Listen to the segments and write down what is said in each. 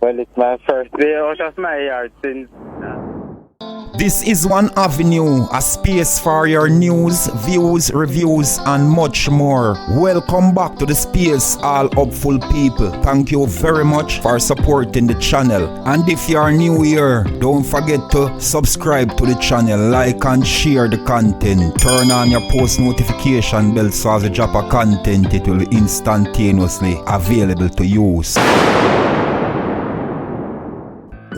Well, it's my first day out of my yard since... This is One Avenue, a space for your news, views, reviews, and much more. Welcome back to the space, all hopeful people. Thank you very much for supporting the channel. And if you are new here, don't forget to subscribe to the channel, like and share the content. Turn on your post notification bell so as you drop a content, it will be instantaneously available to use.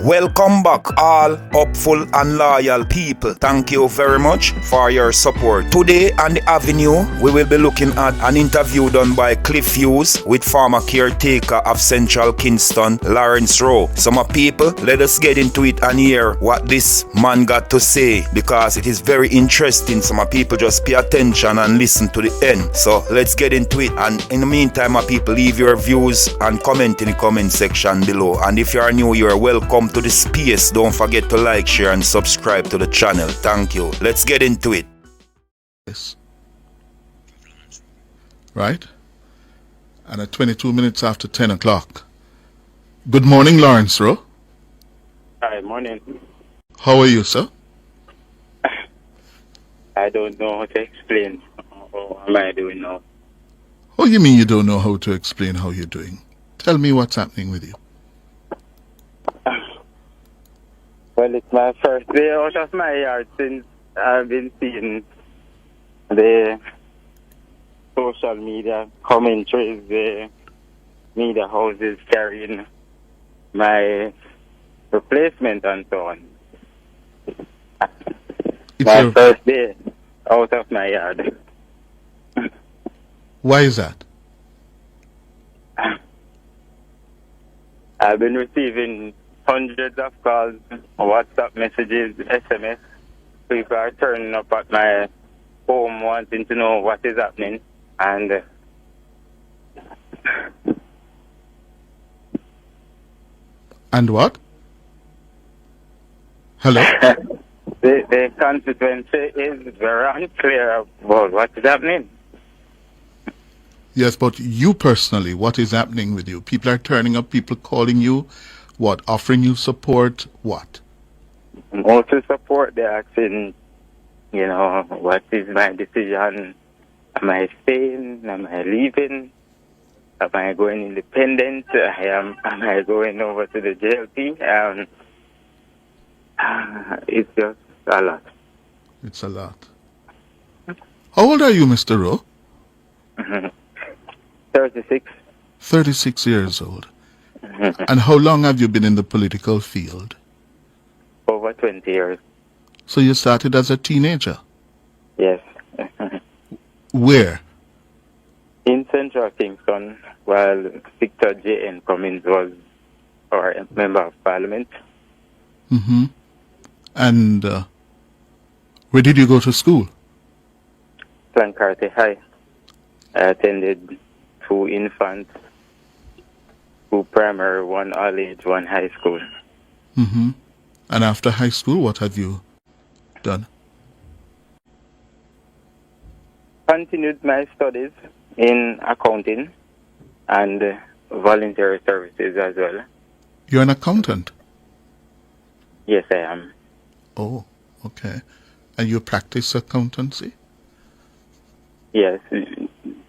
Welcome back, all hopeful and loyal people. Thank you very much for your support. Today on the Avenue, we will be looking at an interview done by Hughes with former caretaker of Central Kingston, Lawerence Rowe. Some people, let us get into it and hear what this man got to say, because it is very interesting. Some people just pay attention and listen to the end. So let's get into it. And in the meantime, my people, leave your views and comment in the comment section below. And if you are new, you are welcome to the space. Don't forget to like, share, and subscribe to the channel. Thank you. Let's get into it. Yes. Right? And at 22 minutes after 10 o'clock. Good morning, Lawerence Rowe. Hi, morning. How are you, sir? I don't know how to explain. How am I doing now? Oh, you mean you don't know how to explain how you're doing? Tell me what's happening with you. Well, it's my first day out of my yard since I've been seeing the social media commentaries, the media houses carrying my replacement and so on. My first day out of my yard. Why is that? I've been receiving hundreds of calls, WhatsApp messages, SMS. People are turning up at my home wanting to know what is happening. And what? Hello? the constituency is very unclear about what is happening. Yes, but you personally, what is happening with you? People are turning up, people calling you, what, offering you support, what? Also support, they're asking, you know, what is my decision? Am I staying? Am I leaving? Am I going independent? Am I going over to the JLP? It's just a lot. It's a lot. How old are you, Mr. Rowe? 36. 36 years old. And how long have you been in the political field? Over 20 years. So you started as a teenager? Yes. Where? In Central Kingston, while Victor J.N. Cummins was our member of parliament. Mm-hmm. And where did you go to school? Clancarty High. I attended 2 infants, 2 primary, 1 all-age, 1 high school. Mm-hmm. And after high school, what have you done? Continued my studies in accounting and voluntary services as well. You're an accountant? Yes, I am. Oh, okay. And you practice accountancy? Yes.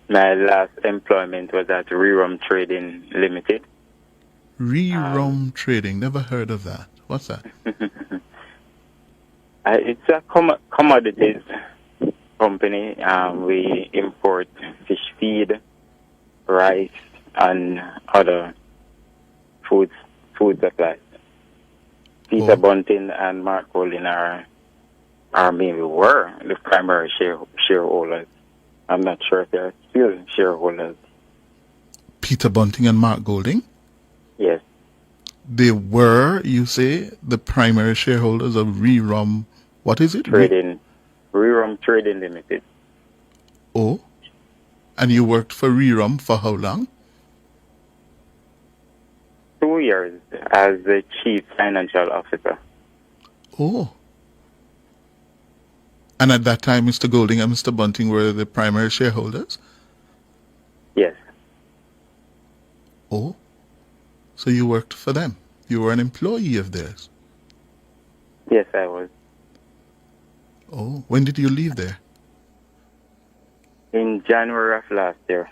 My last employment was at Rowe Trading Limited. Rowe Trading, never heard of that. What's that? It's a commodities company. We import fish feed, rice, and other food supplies. Peter Bunting and markgolding are maybe were the primary shareholders. I'm not sure if they're still shareholders. Peter Bunting and markgolding? Yes. They were, you say, the primary shareholders of Rowe. What is it? Rowe Trading Limited. Oh. And you worked for Rowe for how long? 2 years as the chief financial officer. Oh. And at that time, Mr. Golding and Mr. Bunting were the primary shareholders? Yes. Oh. So you worked for them? You were an employee of theirs. Yes, I was. Oh, when did you leave there? In January of last year.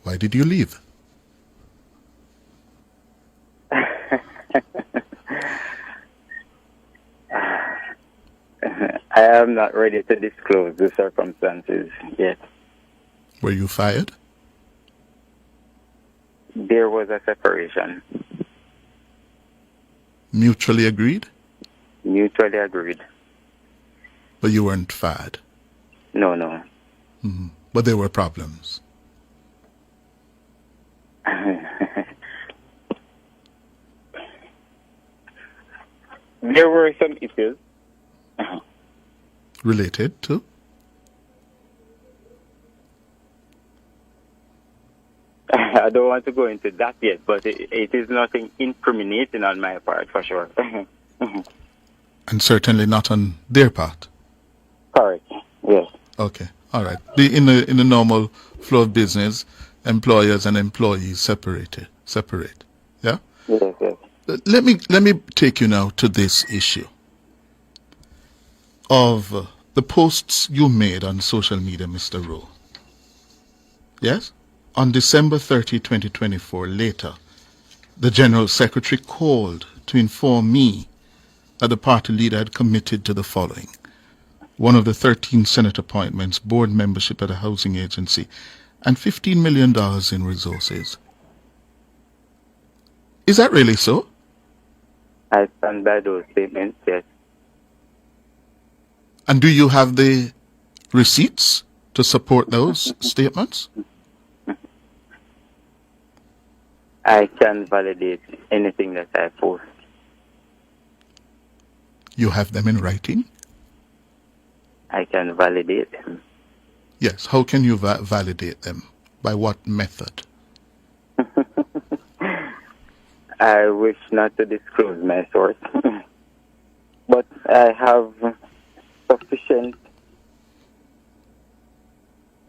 Why did you leave? I am not ready to disclose the circumstances yet. Were you fired? There was a separation. Mutually agreed? Mutually agreed. But you weren't fired? No, no. Mm-hmm. But there were problems? There were some issues. Related to? I don't want to go into that yet, but it is nothing incriminating on my part, for sure. And certainly not on their part? Correct, yes. Okay, all right. In the normal flow of business, employers and employees separate, yeah? Yes, yes. Let me take you now to this issue of the posts you made on social media, Mr. Rowe. Yes? On December 30, 2024, later, the General Secretary called to inform me that the party leader had committed to the following: one of the 13 Senate appointments, board membership at a housing agency, and $15 million in resources. Is that really so? I stand by those statements, yes. And do you have the receipts to support those statements? I can validate anything that I post. You have them in writing? I can validate them. Yes. How can you validate them? By what method? I wish not to disclose my source, but I have sufficient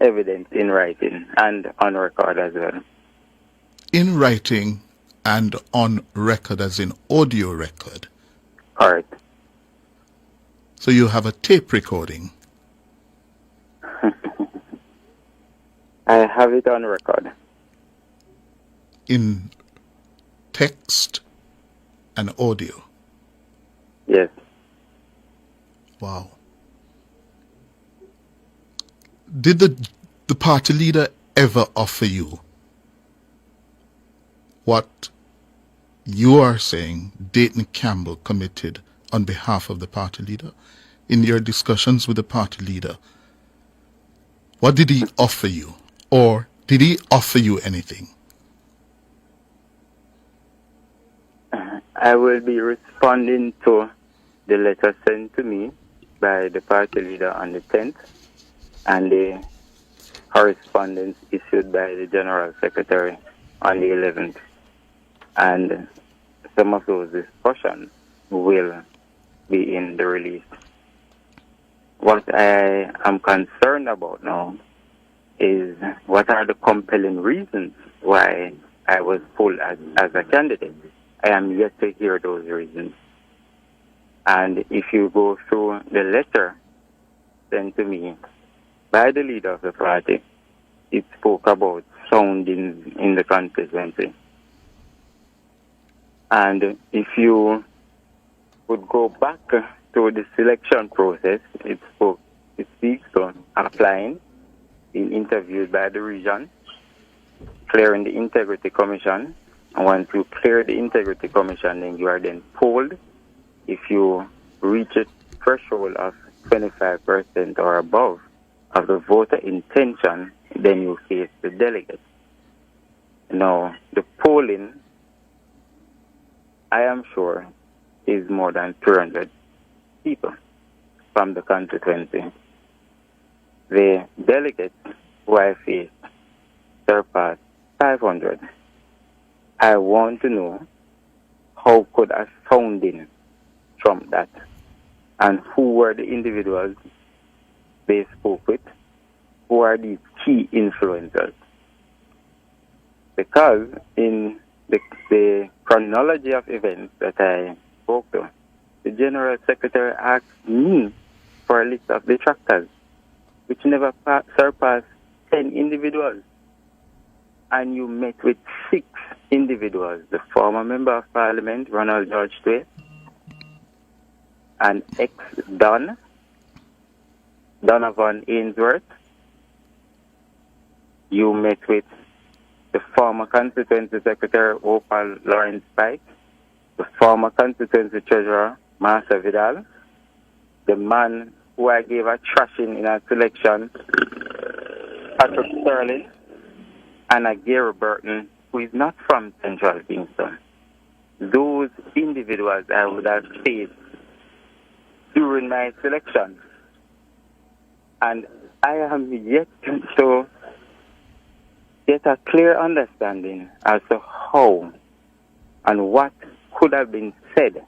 evidence in writing and on record as well. In writing and on record, as in audio record? Correct. So you have a tape recording? I have it on record. In text and audio? Yes. Wow. Did the party leader ever offer you what you are saying Dayton Campbell committed on behalf of the party leader? In your discussions with the party leader, what did he offer you? Or did he offer you anything? I will be responding to the letter sent to me by the party leader on the 10th and the correspondence issued by the General Secretary on the 11th. And some of those discussions will be in the release. What I am concerned about now is what are the compelling reasons why I was pulled as a candidate. I am yet to hear those reasons. And if you go through the letter sent to me by the leader of the party, it spoke about soundings in the constituency. And if you would go back to the selection process, it speaks on applying, being interviewed by the region, clearing the integrity commission. And once you clear the integrity commission, then you are then polled. If you reach a threshold of 25% or above of the voter intention, then you face the delegate. Now, the polling, I am sure, is more than 300 people from the constituency. The delegates who I faced surpassed 500. I want to know how could a sounding trump that, and who were the individuals they spoke with, who are these key influencers. Because in the chronology of events that I spoke to, the General Secretary asked me for a list of detractors, which never surpassed 10 individuals. And you met with 6 individuals: the former Member of Parliament, Ronald George Tway, an ex-Don, Donovan Ainsworth. You met with the former Constituency Secretary, Opal Lawrence Pike, the former Constituency Treasurer, Martha Vidal, the man who I gave a thrashing in a selection, Patrick Sterling, and a Gary Burton, who is not from Central Kingston. Those individuals I would have faced during my selection. And I am yet to get a clear understanding as to how and what could have been said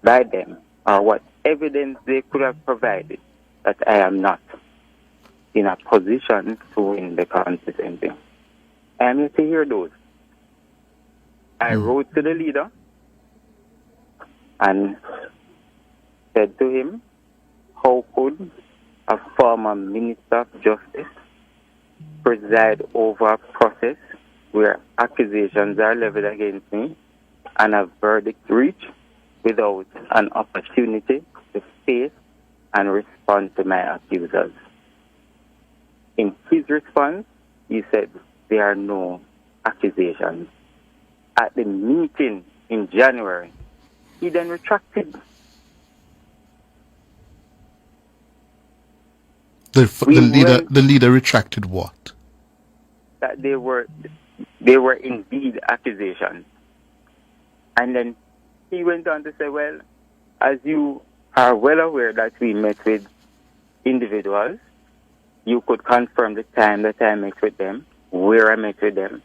by them, or what evidence they could have provided that I am not in a position to win the constituency. I am yet to hear those. I wrote to the leader and said to him, how could a former Minister of Justice preside over a process where accusations are leveled against me and a verdict reached without an opportunity to face and respond to my accusers? In his response, he said there are no accusations. At the meeting in January, he then retracted. The leader retracted what? That they were indeed accusations. And then he went on to say, well, as you are well aware that we met with individuals, you could confirm the time that I met with them, where I met with them,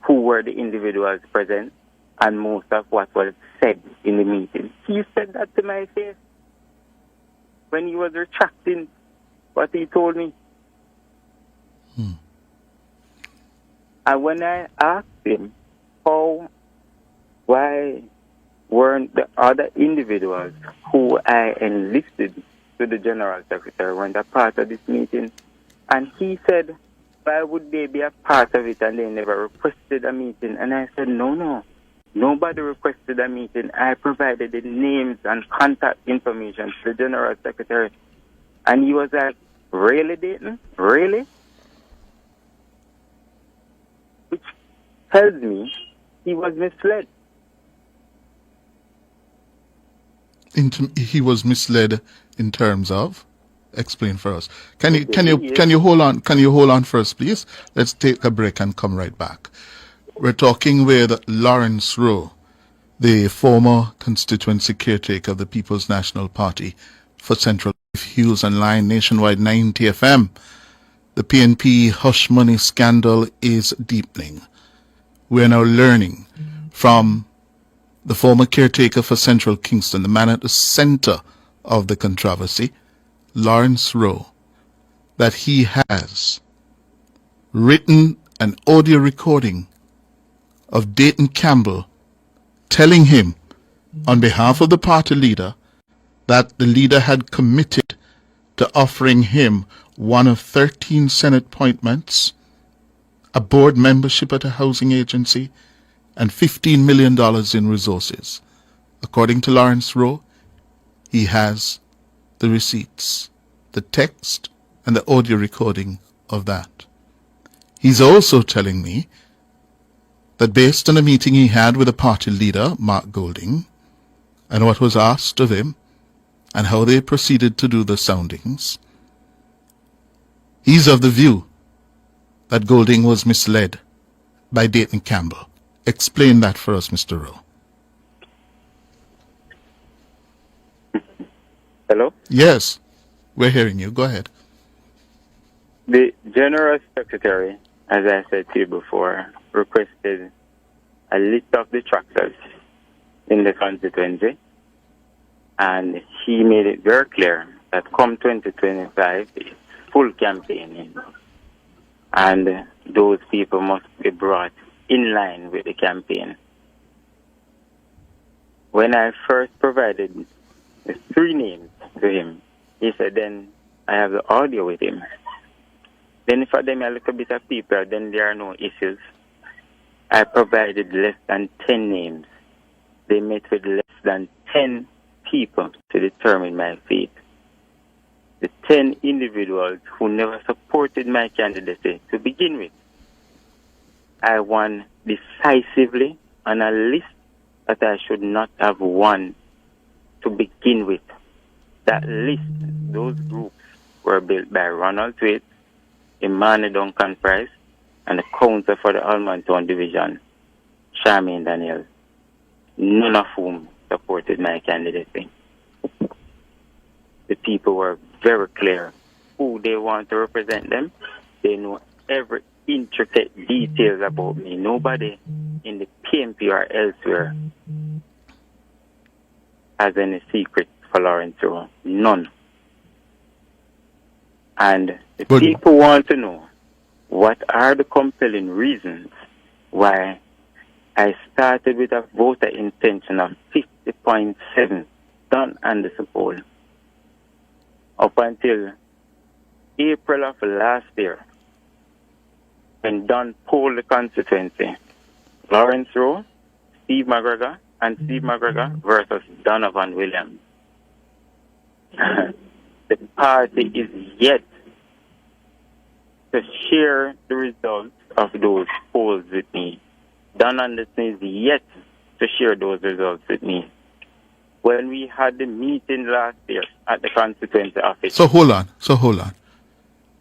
who were the individuals present, and most of what was said in the meeting. He said that to my face when he was retracting what he told me. And when I asked him why weren't the other individuals who I enlisted to the General Secretary weren't a part of this meeting, and he said, why would they be a part of it and they never requested a meeting? And I said, no. Nobody requested a meeting. I provided the names and contact information to the General Secretary. And he was like, really, Dayton? Really? Which tells me he was misled. He was misled in terms of? Explain for us. Can you hold on? Can you hold on first, please? Let's take a break and come right back. We're talking with Lawerence Rowe, the former constituency caretaker of the People's National Party for Central Hughes and Line Nationwide 90 FM. The PNP hush money scandal is deepening. We're now learning from the former caretaker for Central Kingston, the man at the center of the controversy, Lawerence Rowe, that he has written an audio recording of Dayton Campbell telling him on behalf of the party leader that the leader had committed to offering him one of 13 Senate appointments, a board membership at a housing agency, and $15 million in resources. According to Lawerence Rowe, he has the receipts, the text, and the audio recording of that. He's also telling me that based on a meeting he had with the party leader, Markgolding, and what was asked of him, and how they proceeded to do the soundings, he's of the view that Golding was misled by Dayton Campbell. Explain that for us, Mr. Rowe. Hello? Yes, we're hearing you. Go ahead. The General Secretary, as I said to you before, requested a list of detractors in the constituency, and he made it very clear that come 2025, it's full campaigning, and those people must be brought in line with the campaign. when I first provided the 3 names to him, he said, then I have the audio with him. Then for them a little bit of people, then there are no issues. I provided less than 10 names. They met with less than 10 people to determine my fate. The 10 individuals who never supported my candidacy to begin with. I won decisively on a list that I should not have won to begin with. That list, those groups were built by Ronald Tweed, Emmanuel Duncan Price, and the counsel for the Almontown Division, Charmaine Daniels, none of whom supported my candidacy. The people were very clear who they want to represent them. They know every intricate details about me. Nobody in the PNP or elsewhere has any secret for Lawerence Rowe. None. And the people want to know what are the compelling reasons why I started with a voter intention of 50.7 done under the poll. Up until April of last year, when Don polled the constituency, Lawerence Rowe, Steve McGregor, and Steve McGregor versus Donovan Williams. The party is yet to share the results of those polls with me. Don Anderson is yet to share those results with me. When we had the meeting last year at the constituency office. So hold on.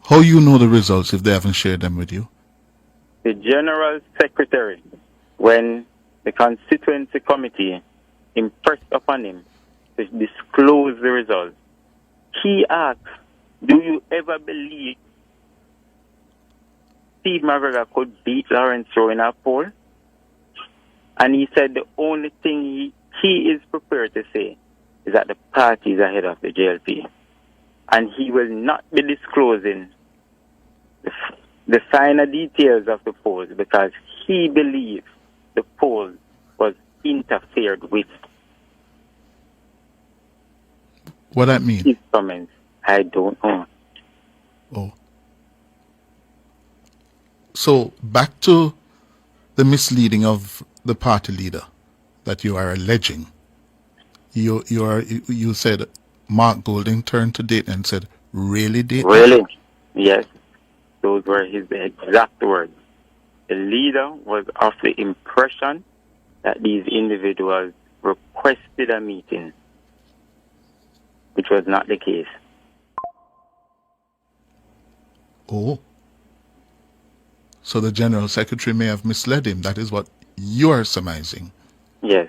How you know the results if they haven't shared them with you? The General Secretary, when the constituency committee impressed upon him to disclose the results, he asked, do you ever believe Steve McGregor could beat Lawerence Rowe in a poll? And he said the only thing he is prepared to say is that the party is ahead of the JLP. And he will not be disclosing the finer details of the polls because he believes the poll was interfered with. What that mean? His comments, I don't know. Oh. So back to the misleading of the party leader that you are alleging. You said Mark Golding turned to Dayton and said, really, Dayton? Really? Yes. Those were his exact words. The leader was of the impression that these individuals requested a meeting, which was not the case. Oh. So the General Secretary may have misled him. That is what you are surmising. Yes.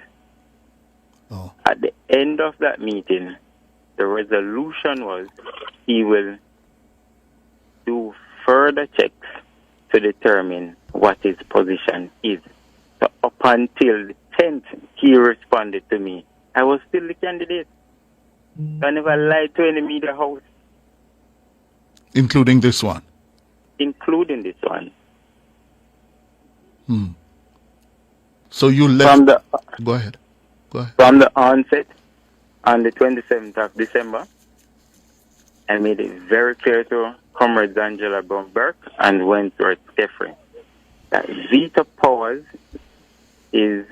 Oh. At the end of that meeting, the resolution was he will do further checks to determine what his position is. So up until the 10th, he responded to me. I was still the candidate. I never lied to any media house. Including this one? Including this one. So you left... Go ahead. From the onset, on the 27th of December, I made it very clear to Comrades Angela Brown-Burke and Wentworth Jeffrey that veto powers is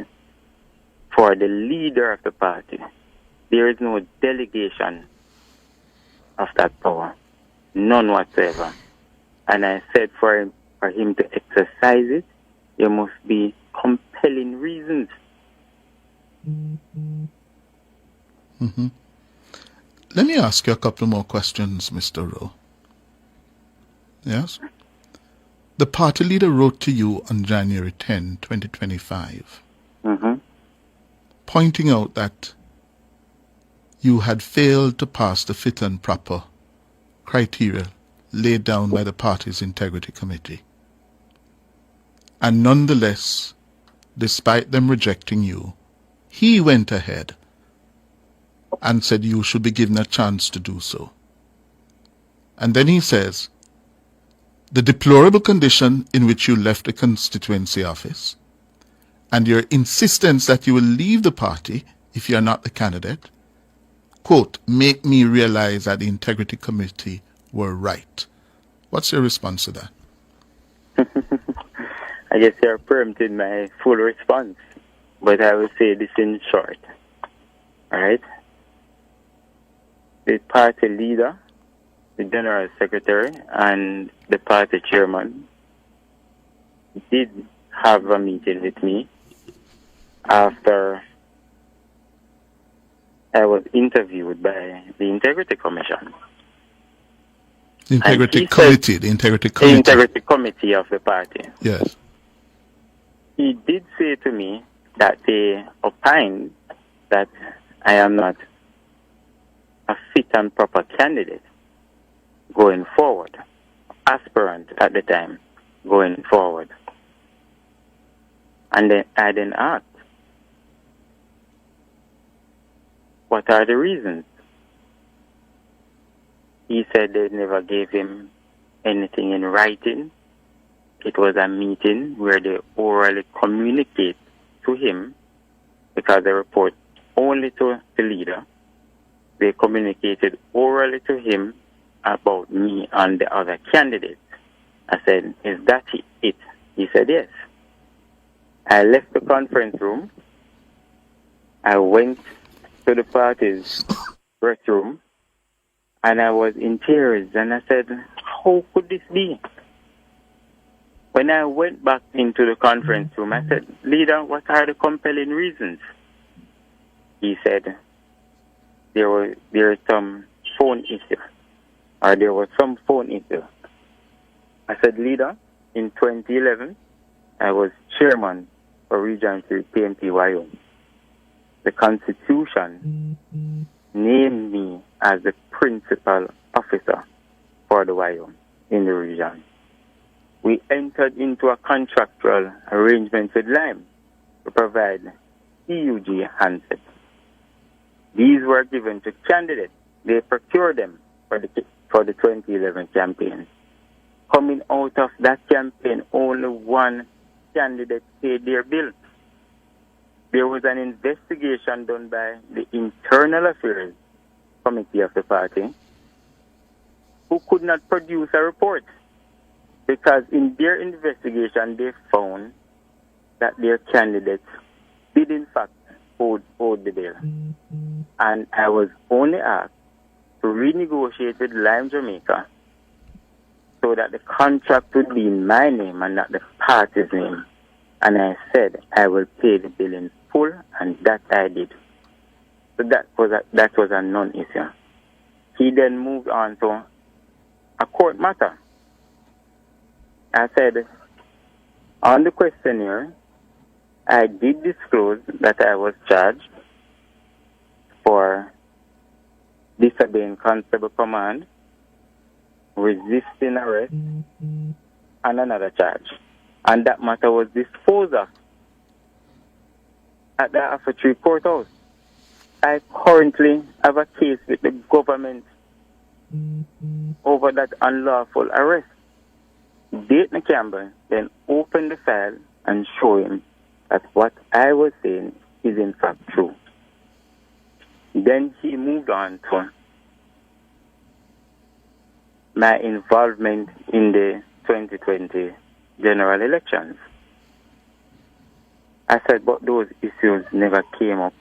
for the leader of the party. There is no delegation of that power. None whatsoever. And I said for him to exercise it, there must be compelling reasons. Mm-hmm. Let me ask you a couple more questions, Mr. Rowe. Yes? The party leader wrote to you on January 10, 2025, pointing out that you had failed to pass the fit and proper criteria laid down by the party's integrity committee. And nonetheless, despite them rejecting you, he went ahead and said you should be given a chance to do so. And then he says, the deplorable condition in which you left the constituency office and your insistence that you will leave the party if you're not the candidate, quote, make me realize that the integrity committee were right. What's your response to that? I guess you're preempting my full response, but I will say this in short. All right? The party leader, the General Secretary, and the party chairman did have a meeting with me after I was interviewed by the Integrity Commission. The Integrity Committee. The Integrity Committee. The Integrity Committee of the party. Yes. He did say to me that they opined that I am not a fit and proper candidate going forward, aspirant at the time going forward. And then I then asked, what are the reasons? He said they never gave him anything in writing. It was a meeting where they orally communicate to him, because they report only to the leader. They communicated orally to him about me and the other candidates. I said, is that it? He said, yes. I left the conference room. I went to the party's restroom, and I was in tears. And I said, how could this be? When I went back into the conference room, I said, leader, what are the compelling reasons? He said, there is some phone issue, or there was some phone issue. I said, leader, in 2011, I was chairman for Region 3 PNP Wyoming. The Constitution named me as the principal officer for the Wyoming in the region. We entered into a contractual arrangement with Lime to provide EUG handsets. These were given to candidates. They procured them for the 2011 campaign. Coming out of that campaign, only one candidate paid their bill. There was an investigation done by the Internal Affairs Committee of the party, who could not produce a report, because in their investigation they found that their candidates did in fact owed the bill. And I was only asked to renegotiate with Lime Jamaica so that the contract would be in my name and not the party's name. And I said I will pay the bill in full, and that I did. So that was a non-issue. He then moved on to a court matter. I said, on the questionnaire, I did disclose that I was charged for disobeying constable command, resisting arrest, and another charge. And that matter was disposed of at the After Courthouse. I currently have a case with the government over that unlawful arrest. Dayton Campbell then opened the file and showed him that what I was saying is in fact true. Then he moved on to my involvement in the 2020 general elections. I said, but those issues never came up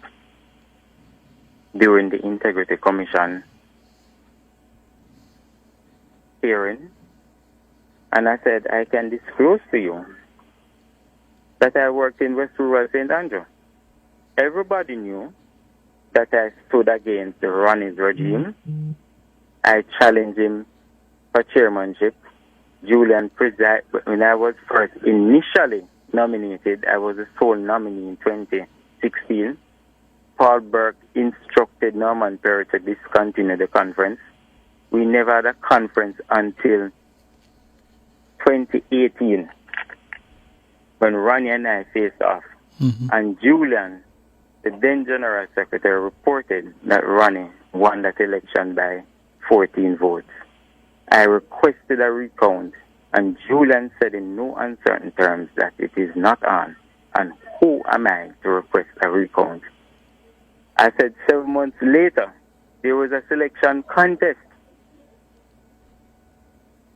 during the Integrity Commission hearing. And I said, I can disclose to you that I worked in West Rural St. Andrew. Everybody knew that I stood against Ronnie's regime. I challenged him for chairmanship. Julian presided. When I was first initially nominated, I was the sole nominee in 2016. Paul Burke instructed Norman Perry to discontinue the conference. We never had a conference until 2018, when Ronnie and I faced off. And Julian, the then General Secretary, reported that Ronnie won that election by 14 votes. I requested a recount, and Julian said in no uncertain terms that it is not on. And who am I to request a recount? I said 7 months later, there was a selection contest.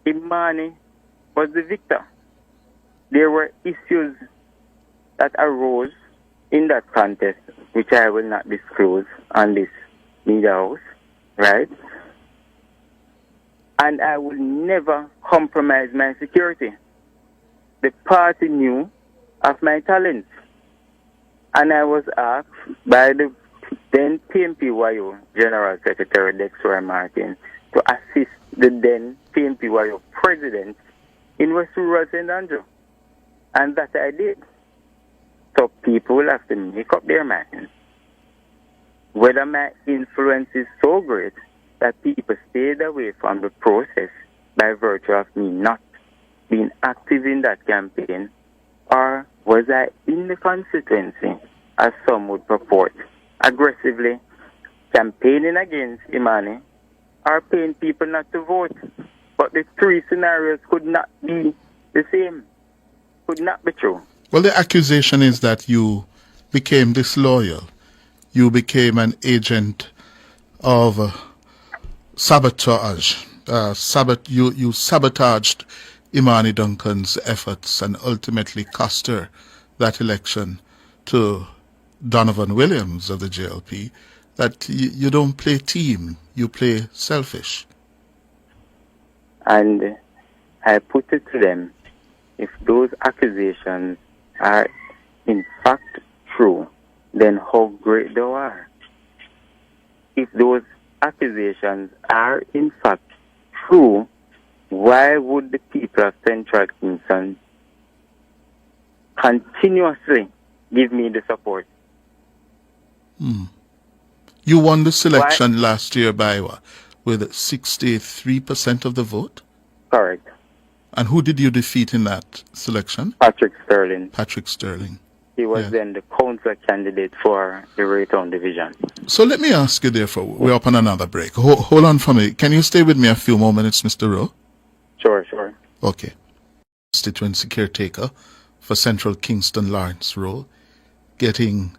Imani was the victor. There were issues that arose in that contest, which I will not disclose on this media house, right? And I will never compromise my security. The party knew of my talents. And I was asked by the then PNP General Secretary Dr. Martin to assist the then PNP President in West Rural St. Andrew. And that I did. So people will have to make up their minds whether my influence is so great that people stayed away from the process by virtue of me not being active in that campaign, or was I in the constituency, as some would purport, aggressively campaigning against Imani or paying people not to vote. But the three scenarios could not be the same, could not be true. Well, the accusation is that you became disloyal. You became an agent of sabotage. You sabotaged Imani Duncan's efforts and ultimately cost her that election to Donovan Williams of the JLP. That you don't play team, you play selfish. And I put it to them, if those accusations are in fact true, then how great they are. If those accusations are in fact true, why would the people of Central Kingston continuously give me the support? You won the selection last year by what? With 63% of the vote? Correct. And who did you defeat in that selection? Patrick Sterling. Patrick Sterling. He was then the council candidate for the Raytown division. So let me ask you, therefore, we're up on another break. Hold on for me. Can you stay with me a few more minutes, Mr. Rowe? Sure. Okay. Constituency caretaker for Central Kingston, Lawerence Rowe, getting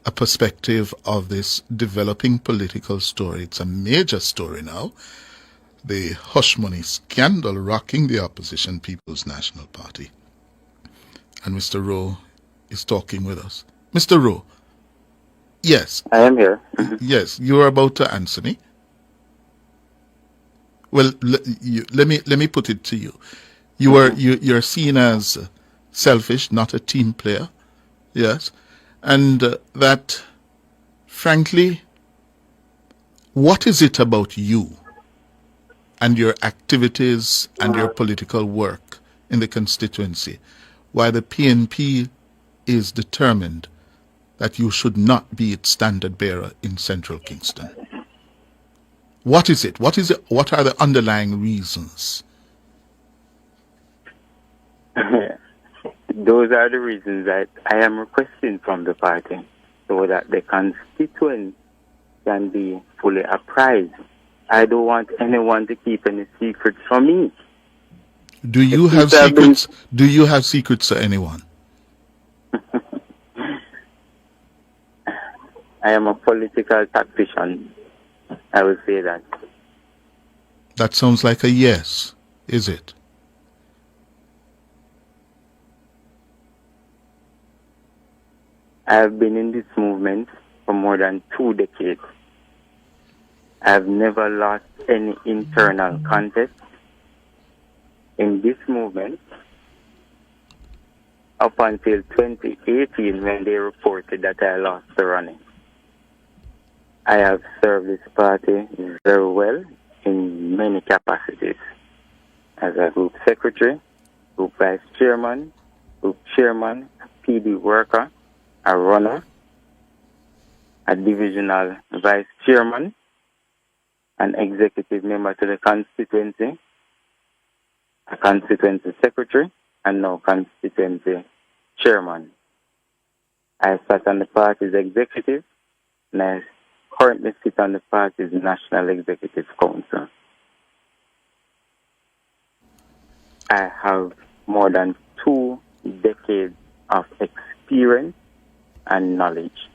a perspective of this developing political story. It's a major story now. The hush money scandal rocking the opposition People's National Party. And Mr. Rowe is talking with us. Mr. Rowe. Yes. I am here. Yes, you are about to answer me. Well, let me put it to you. You're seen as selfish, not a team player. Yes. And that, frankly, what is it about you and your activities and your political work in the constituency why the PNP is determined that you should not be its standard bearer in Central Kingston? What is it? What are the underlying reasons? Those are the reasons that I am requesting from the party, so that the constituents can be fully apprised. I don't want anyone to keep any secrets from me. Do you have secrets? Do you have secrets to anyone? I am a political tactician. I will say that. That sounds like a yes, is it? I have been in this movement for more than 2 decades. I have never lost any internal contest in this movement up until 2018 when they reported that I lost the running. I have served this party very well in many capacities. As a group secretary, group vice chairman, group chairman, PD worker, a runner, a divisional vice chairman, an executive member to the constituency, a constituency secretary, and now constituency chairman. I sat on the party's executive, and I currently sit on the party's National Executive Council. I have more than 2 decades of experience and knowledge.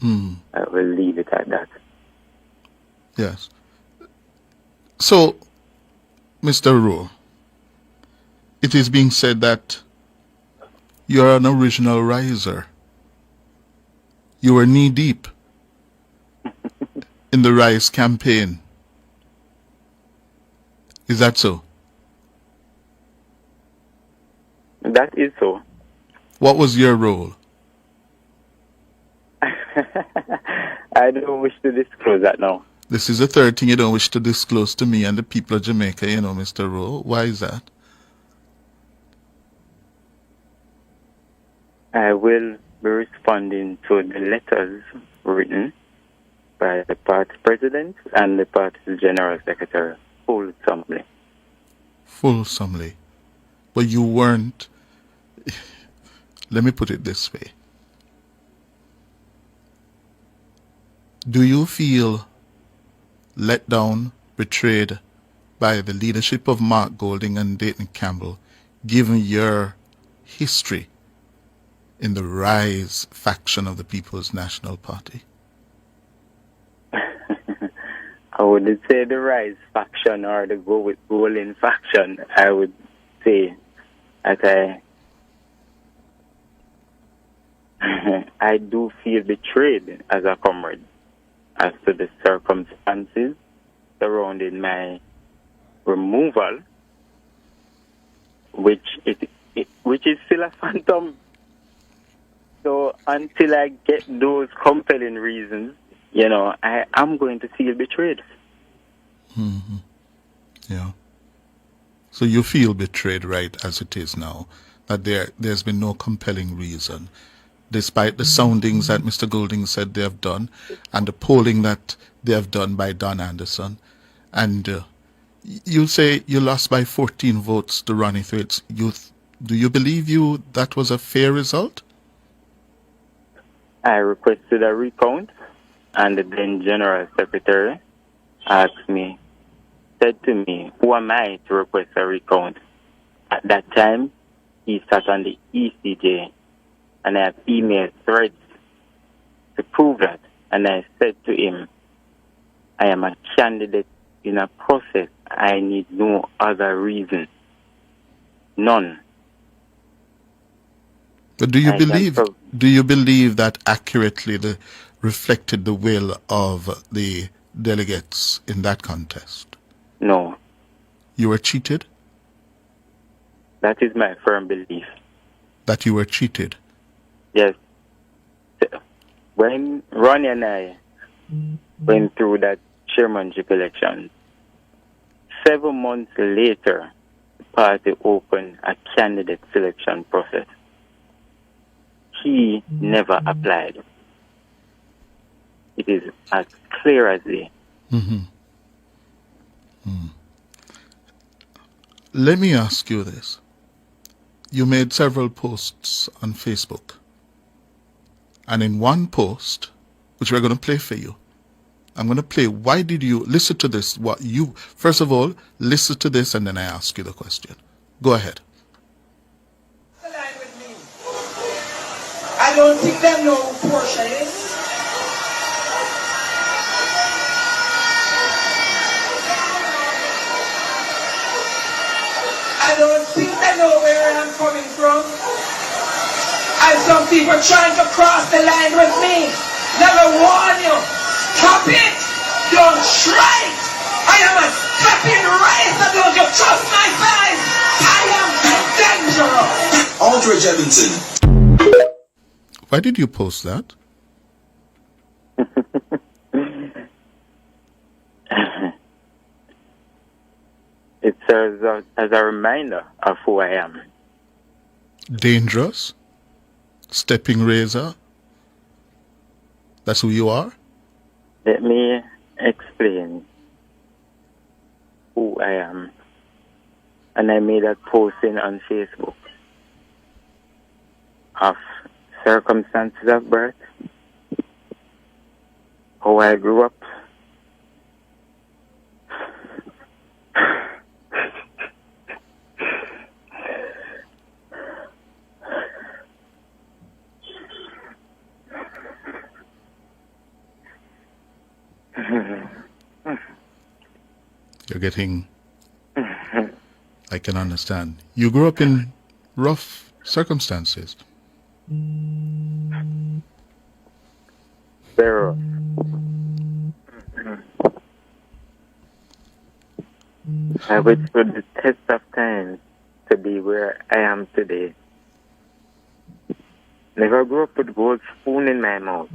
I will leave it at that. Yes. So, Mr. Rowe, it is being said that you're an original riser. You were knee-deep in the Rise campaign. Is that so? That is so. What was your role? I don't wish to disclose that now. This is the third thing you don't wish to disclose to me and the people of Jamaica, Mr. Rowe. Why is that? I will be responding to the letters written by the party president and the party's general secretary fulsomely. Fulsomely. But you weren't. Let me put it this way. Do you feel let down, betrayed by the leadership of Markgolding and Dayton Campbell, given your history in the Rise faction of the People's National Party? I wouldn't say the Rise faction or the Go with Golding faction. I would say that I do feel betrayed as a comrade as to the circumstances surrounding my removal, which is still a phantom. So until I get those compelling reasons, I am going to feel betrayed. Mm-hmm. Yeah. So you feel betrayed right as it is now, that there's been no compelling reason, despite the soundings that Mr. Golding said they have done and the polling that they have done by Don Anderson. And you say you lost by 14 votes to Ronnie Thwaites Youth. Do you believe that was a fair result? I requested a recount, and the then General Secretary said to me, who am I to request a recount? At that time, he sat on the ECJ, and I have emailed threads to prove that. And I said to him, I am a candidate in a process. I need no other reason. None. But do you believe that accurately reflected the will of the delegates in that contest? No. You were cheated? That is my firm belief. That you were cheated? Yes. When Ronnie and I went through that chairmanship election, 7 months later, the party opened a candidate selection process. He never applied. It is as clear as day. Mm-hmm. Let me ask you this. You made several posts on Facebook. And in one post, which we're going to play for you, I'm going to play, why did you, listen to this, first of all, listen to this and then I ask you the question. Go ahead. I don't think they know who Portia is. I don't think they know where I'm coming from. And some people trying to cross the line with me. Never warn you. Stop it. Don't try it. I am a stepping razor. Don't you trust my size? I am dangerous. Aldridge Edmonton. Why did you post that? It serves as a reminder of who I am. Dangerous? Stepping razor? That's who you are? Let me explain who I am. And I made that posting on Facebook of circumstances of birth, how I grew up, you're getting, I can understand. You grew up in rough circumstances. Very. I withstood the test of time to be where I am today. Never grew up with gold spoon in my mouth.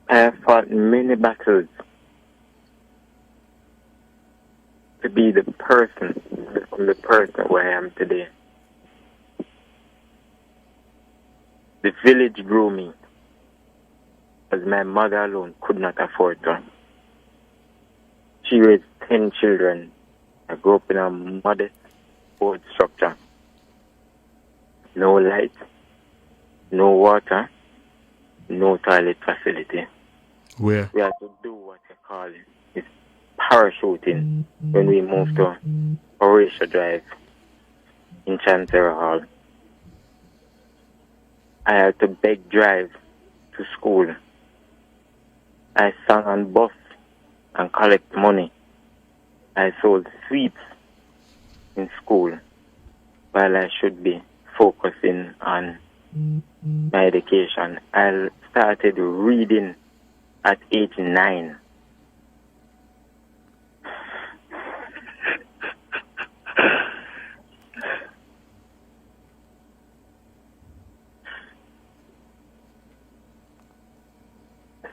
I have fought many battles to be the person, from the person where I am today. The village grew me, as my mother alone could not afford to. She raised 10 children. I grew up in a modest board structure. No light, no water, no toilet facility. Where? We had to do what you call it, parachuting when we moved to Horatio Drive in Chancery Hall. I had to beg drive to school. I sang on bus and collect money. I sold sweets in school while I should be focusing on my education. I started reading at age 9.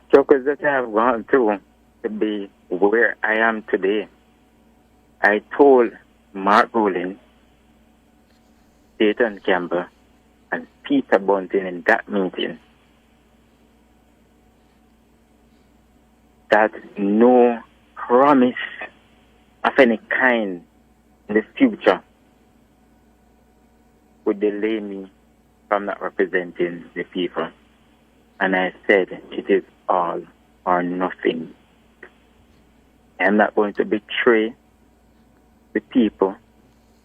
Struggles that I have gone through to be where I am today. I told markgolding, Dayton Campbell, and Peter Bunting in that meeting that no promise of any kind in the future would delay me from not representing the people. And I said, it is all or nothing. I'm not going to betray the people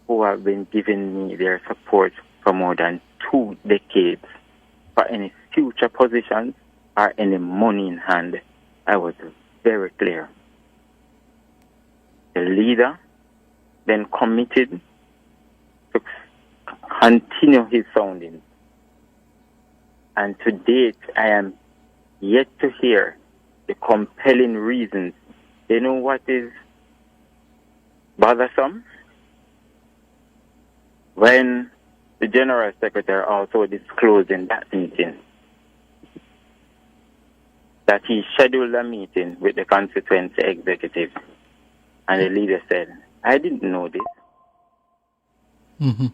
who have been giving me their support for more than 2 decades for any future positions or any money in hand. I was very clear. The leader then committed to continue his soundings. And to date, I am yet to hear the compelling reasons. You know what is bothersome? When the General Secretary also disclosed in that meeting that he scheduled a meeting with the constituency executive, and the leader said, I didn't know this. Mm-hmm.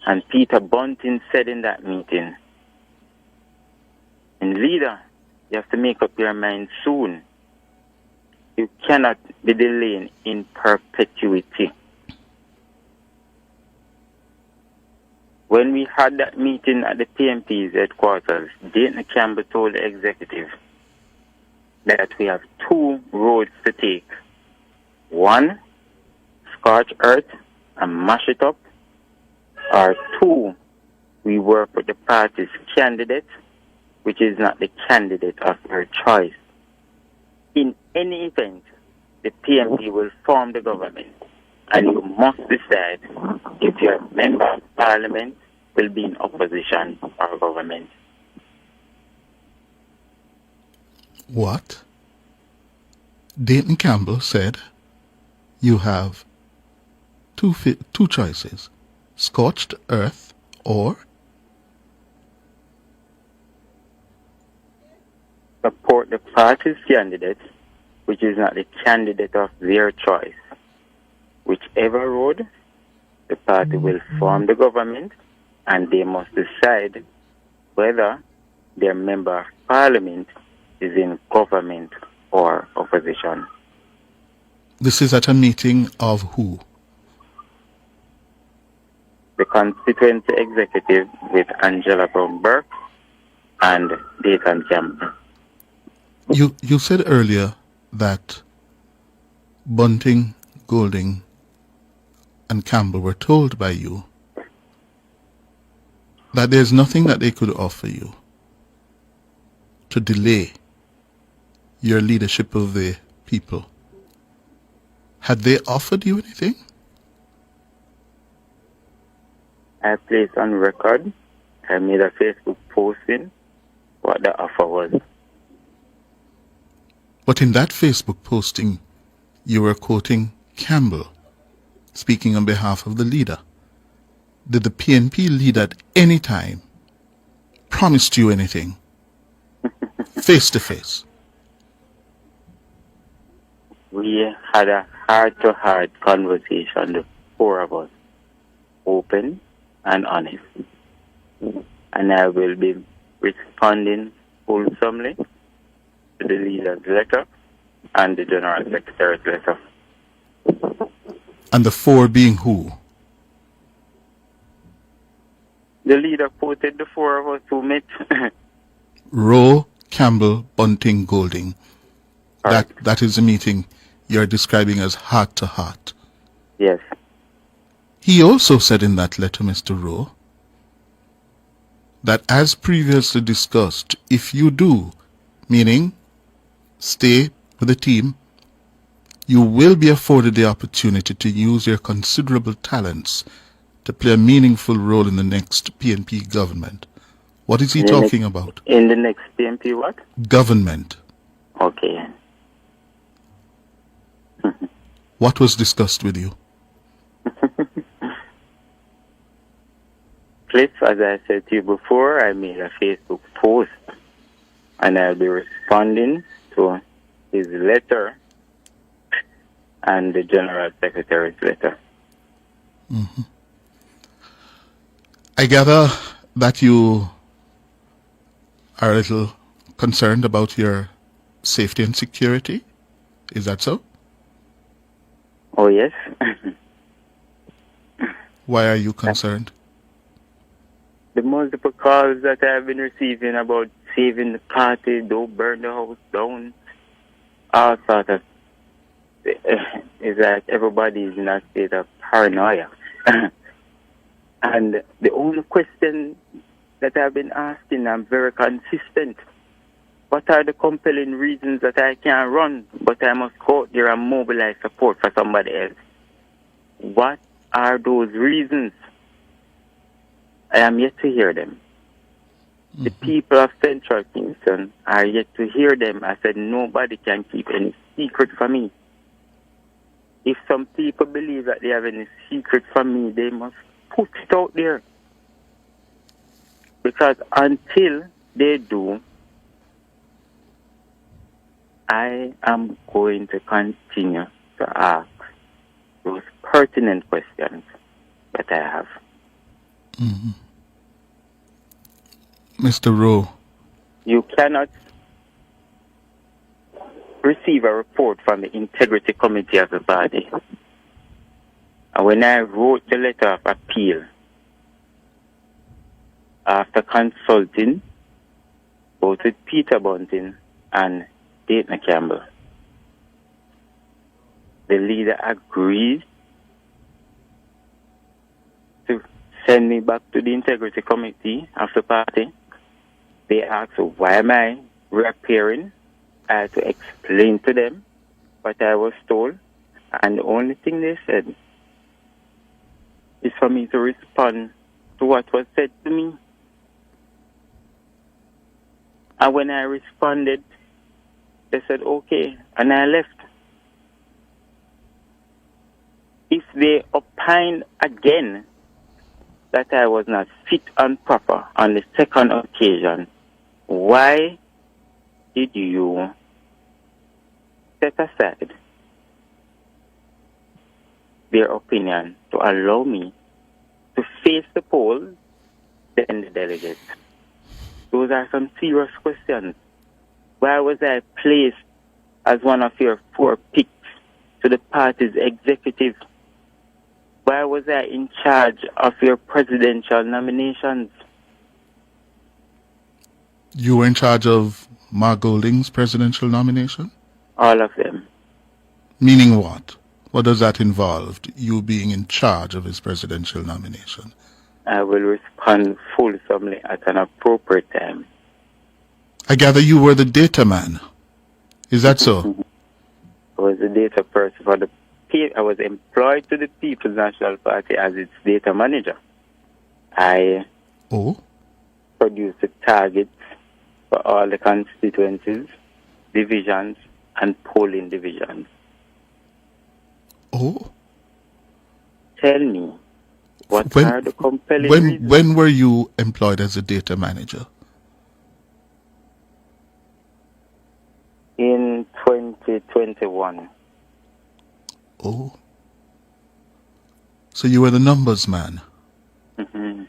And Peter Bunting said in that meeting, and leader, you have to make up your mind soon. You cannot be delaying in perpetuity. When we had that meeting at the PNP's headquarters, Dayton Campbell told the executive that we have 2 roads to take. 1, scorch earth and mash it up. Or 2, we work with the party's candidate, which is not the candidate of your choice. In any event, the PNP will form the government, and you must decide if your member of parliament will be in opposition or government. What? Dayton Campbell said you have two choices, scorched earth or support the party's candidate, which is not the candidate of their choice. Whichever road, the party will form the government, and they must decide whether their member of parliament is in government or opposition. This is at a meeting of who? The constituency executive with Angela Brown-Burke and Dayton Campbell. You said earlier that Bunting, Golding, and Campbell were told by you that there's nothing that they could offer you to delay your leadership of the people. Had they offered you anything? I placed on record. I made a Facebook posting what the offer was. But in that Facebook posting, you were quoting Campbell, speaking on behalf of the leader. Did the PNP leader at any time promise you anything, face to face? We had a heart-to-heart conversation, the four of us, open and honest. And I will be responding wholesomely to the leader's letter and the General Secretary's letter. And the four being who? The leader quoted the four of us who met. Rowe, Campbell, Bunting, Golding. Correct. That is the meeting you're describing as heart to heart. Yes. He also said in that letter, Mr. Rowe, that as previously discussed, if you do, meaning stay with the team, you will be afforded the opportunity to use your considerable talents to play a meaningful role in the next PNP government. What is he talking about? In the next PNP what? Government. Okay. What was discussed with you? Cliff, as I said to you before, I made a Facebook post and I'll be responding to his letter and the General Secretary's letter. Mm-hmm. I gather that you are a little concerned about your safety and security. Is that so? Oh, yes. Why are you concerned? The multiple calls that I've been receiving about saving the party, don't burn the house down, all sorts of... It's like everybody is in a state of paranoia. And the only question that I've been asking, I'm very consistent. What are the compelling reasons that I can't run, but I must go out there and mobilize support for somebody else? What are those reasons? I am yet to hear them. Mm-hmm. The people of Central Kingston are yet to hear them. I said, nobody can keep any secret from me. If some people believe that they have any secret from me, they must put it out there. Because until they do, I am going to continue to ask those pertinent questions that I have. Mm-hmm. Mr. Rowe. You cannot receive a report from the Integrity Committee of the body. And when I wrote the letter of appeal, after consulting both with Peter Bunting and Dayton Campbell, the leader agreed to send me back to the Integrity Committee of the party. They asked, why am I reappearing? I had to explain to them what I was told. And the only thing they said is for me to respond to what was said to me. And when I responded, they said, okay, and I left. If they opined again that I was not fit and proper on the second occasion, why did you set aside their opinion to allow me to face the polls and the delegates? Those are some serious questions. Why was I placed as one of your four picks to the party's executive? Why was I in charge of your presidential nominations? You were in charge of markgolding's presidential nomination? All of them. Meaning what? What does that involve? You being in charge of his presidential nomination? I will respond fulsomely at an appropriate time. I gather you were the data man. Is that so? I was the data person for the I was employed to the People's National Party as its data manager. I produced the targets for all the constituencies, divisions, and polling divisions. Oh. Tell me, what are the compelling reasons? When were you employed as a data manager? In 2021. Oh. So you were the numbers man? Mm-hmm.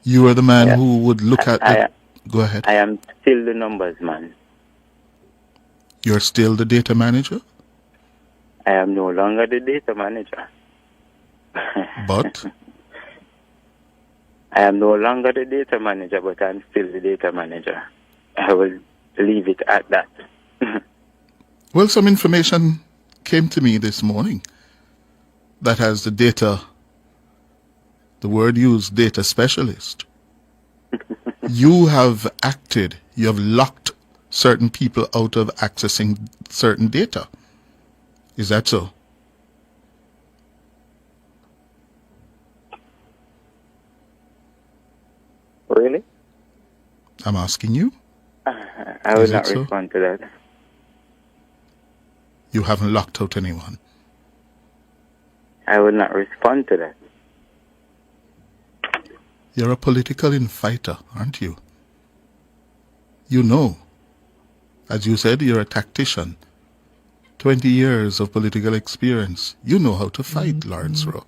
You were the man who would look at the... Go ahead. I am still the numbers man. You're still the data manager? I am no longer the data manager. But? I am no longer the data manager, but I'm still the data manager. I will leave it at that. Well, some information came to me this morning that has the word used, data specialist. You have acted, you have locked certain people out of accessing certain data. Is that so? Really? I'm asking you. I will not respond to that. You haven't locked out anyone. I will not respond to that. You're a political infighter, aren't you? You know. As you said, you're a tactician. 20 years of political experience. You know how to fight, Lawerence Rowe.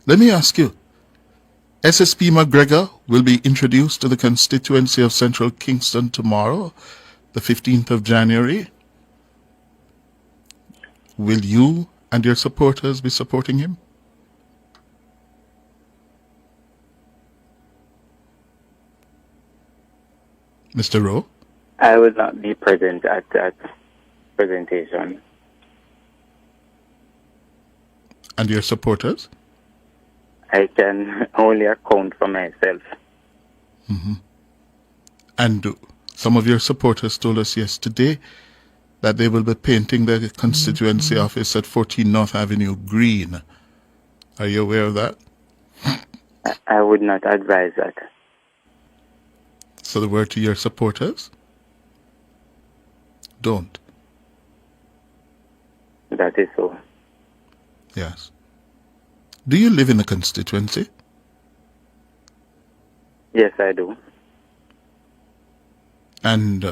Let me ask you. SSP McGregor will be introduced to the constituency of Central Kingston tomorrow, the 15th of January. Will you and your supporters be supporting him? Mr. Rowe? I will not be present at that presentation. And your supporters? I can only account for myself. Mm-hmm. And some of your supporters told us yesterday that they will be painting the constituency office at 14 North Avenue green. Are you aware of that? I would not advise that. So the word to your supporters? Don't. That is so. Yes. Do you live in the constituency? Yes, I do. And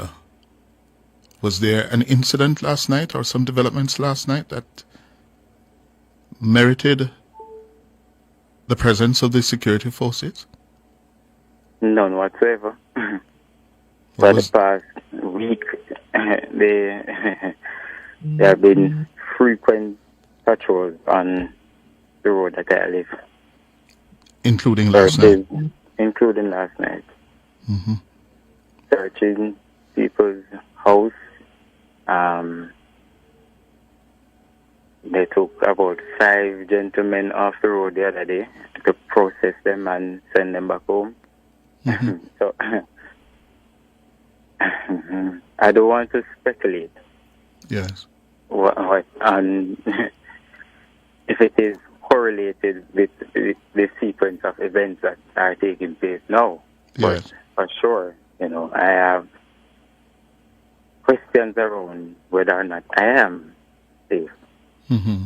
was there an incident last night or some developments last night that merited the presence of the security forces? None whatsoever. For the past week, there have been frequent patrols on the road that I live. Including last night? Including last night. Mm-hmm. Searching people's house. They took about 5 gentlemen off the road the other day to process them and send them back home. Mm-hmm. So, I don't want to speculate. Yes. What if it is correlated with the sequence of events that are taking place now. Yes. But for sure, I have questions around whether or not I am safe. Mm-hmm.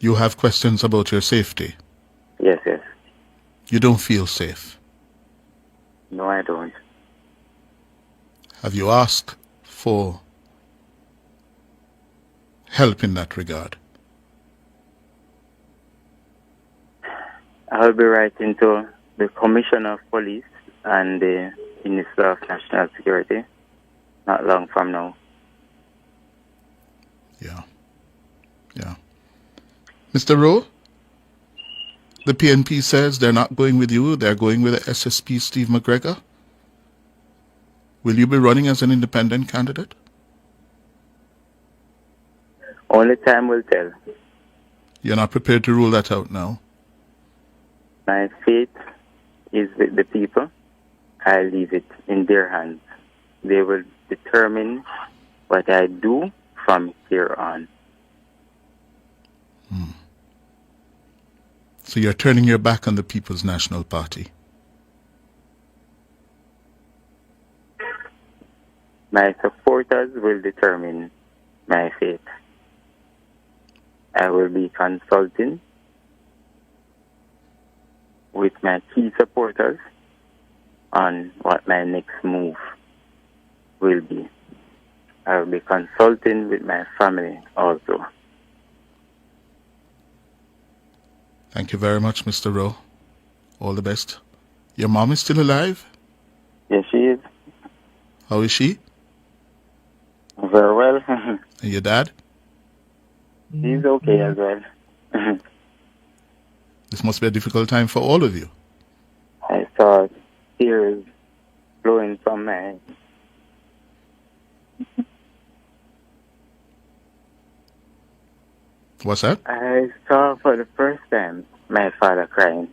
You have questions about your safety? Yes, yes. You don't feel safe? No, I don't. Have you asked for help in that regard? I'll be writing to the Commissioner of Police and the Minister of National Security not long from now. Yeah. Yeah. Mr. Rowe, the PNP says they're not going with you, they're going with the SSP Steve McGregor. Will you be running as an independent candidate? Only time will tell. You're not prepared to rule that out now? My fate is with the people. I leave it in their hands. They will determine what I do from here on. So you're turning your back on the People's National Party? My supporters will determine my fate. I will be consulting with my key supporters on what my next move will be. I will be consulting with my family also. Thank you very much, Mr. Rowe. All the best. Your mom is still alive? Yes, she is. How is she? Very well. And your dad? He's okay as well. This must be a difficult time for all of you. I saw tears flowing from my eyes. What's that? I saw for the first time my father crying.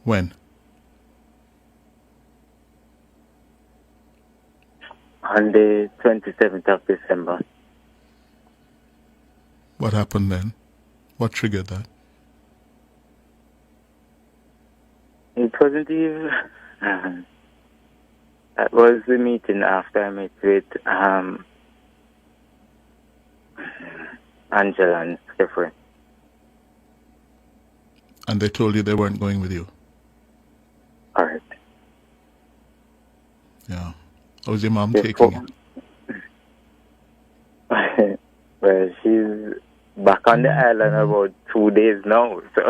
When? On the 27th of December. What happened then? What triggered that? It wasn't even... that was the meeting after I met with Angela and Stephen. And they told you they weren't going with you? All right. Yeah. How's your mom taking it? Well, she's back on the island about 2 days now, so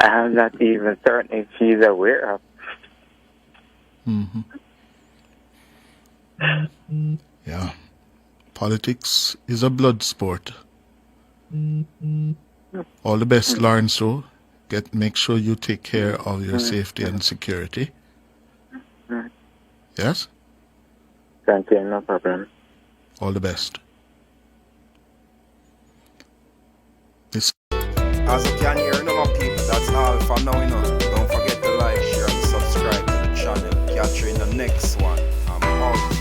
I'm not even certain if she's aware of. Yeah. Politics is a blood sport. All the best, Lawerence Rowe. Make sure you take care of your safety and security. Yes? Thank you, no problem. All the best. As you can hear, people, that's all for now, Don't forget to like, share, and subscribe to the channel. Catch you in the next one. I'm out.